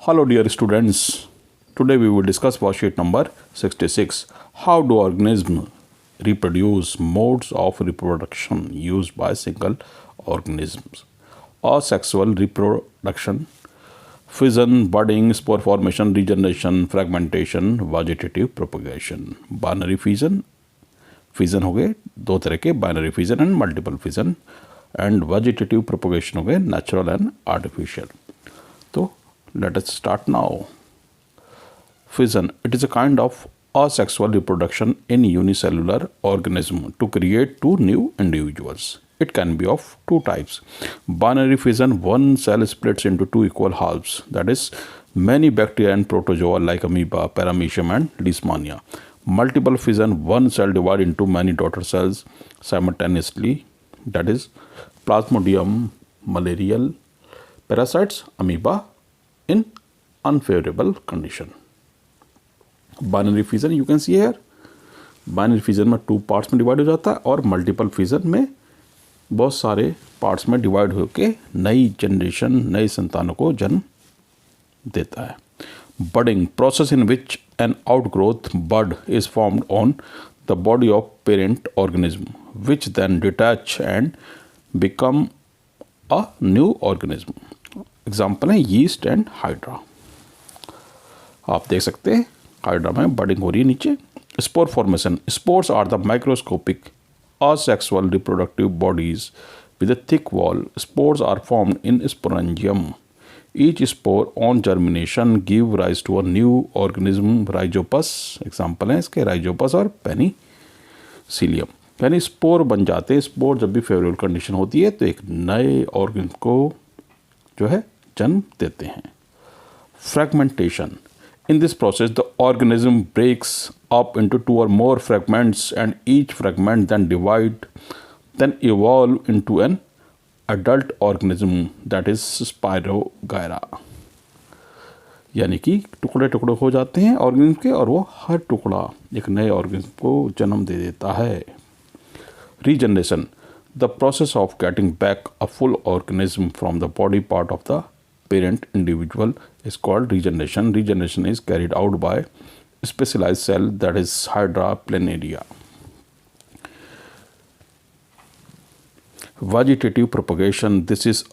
Hello dear students, today we will discuss worksheet number 66. How do organisms reproduce? Modes of reproduction used by single organisms. Asexual reproduction, fission, budding, spore formation, regeneration, fragmentation, vegetative propagation. Binary fission, fission हो गए दो तरह के, binary fission and multiple fission, and vegetative propagation हो गए natural and artificial. तो let us start now. Fission, it is a kind of asexual reproduction in unicellular organism to create two new individuals. It can be of two types. Binary fission, one cell splits into two equal halves, that is many bacteria and protozoa like amoeba, paramecium and leishmania. Multiple fission, one cell divides into many daughter cells simultaneously, that is plasmodium, malarial parasites, amoeba in unfavorable condition. Binary fission you can see here, binary fission में two parts में divide हो जाता है और multiple fission में बहुत सारे parts में डिवाइड होकर नई जनरेशन, नई संतानों को जन्म देता है. Budding, process in which an outgrowth bud is formed on the body of parent organism which then detach and become a new organism. Example है यीस्ट एंड हाइड्रा. आप देख सकते हैं हाइड्रा में बडिंग हो रही है नीचे. Spore formation, spores are the microscopic asexual reproductive bodies with a thick wall. Spores are formed in sporangium. Each spore on germination give rise to a new organism, rhizopus. Example है इसके rhizopus और penicillium. यानी spore बन जाते हैं. Spore जब भी favourable condition होती है तो एक नए ऑर्गेनिज्म को जो है जन्म देते हैं. Fragmentation, in this process the organism breaks up into two or more fragments and each fragment then evolve into an adult organism, that is Spirogyra. यानी कि टुकड़े टुकड़े हो जाते हैं ऑर्गेनिज्म के और वो हर टुकड़ा एक नए ऑर्गेनिज्म को जन्म दे देता है. Regeneration, the process of getting back a full organism from the body part of the parent individual is called regeneration. Regeneration is carried out by specialized cell, that is Hydra planaria. Vegetative propagation, this is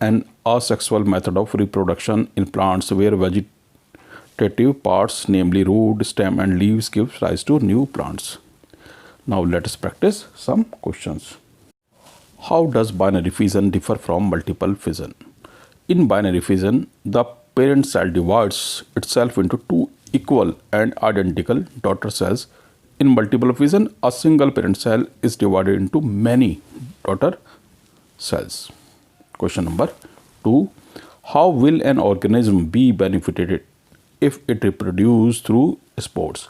an asexual method of reproduction in plants where vegetative parts, namely root, stem and leaves, gives rise to new plants. Now let us practice some questions. How does binary fission differ from multiple fission? In binary fission, the parent cell divides itself into two equal and identical daughter cells. In multiple fission, a single parent cell is divided into many daughter cells. Question number 2. How will an organism be benefited if it reproduces through spores?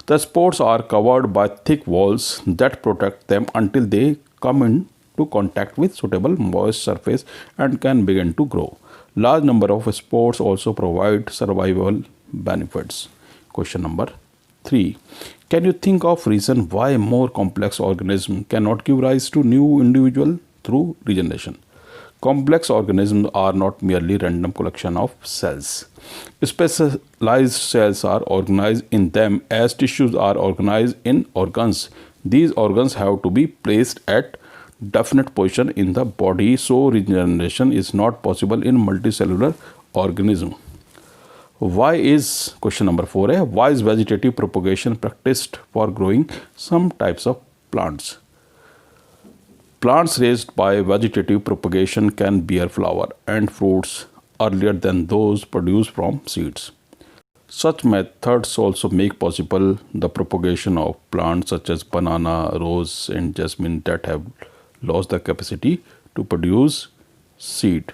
The spores are covered by thick walls that protect them until they come into contact with suitable moist surface and can begin to grow. Large number of spores also provide survival benefits. Question number 3. Can you think of reason why more complex organisms cannot give rise to new individual through regeneration? Complex organisms are not merely random collection of cells. Specialized cells are organized in them as tissues are organized in organs. These organs have to be placed at definite position in the body, so regeneration is not possible in multicellular organism. Why is, question number 4 है, why is vegetative propagation practiced for growing some types of plants? Plants raised by vegetative propagation can bear flower and fruits earlier than those produced from seeds. Such methods also make possible the propagation of plants such as banana, rose and jasmine that have lost the capacity to produce seed.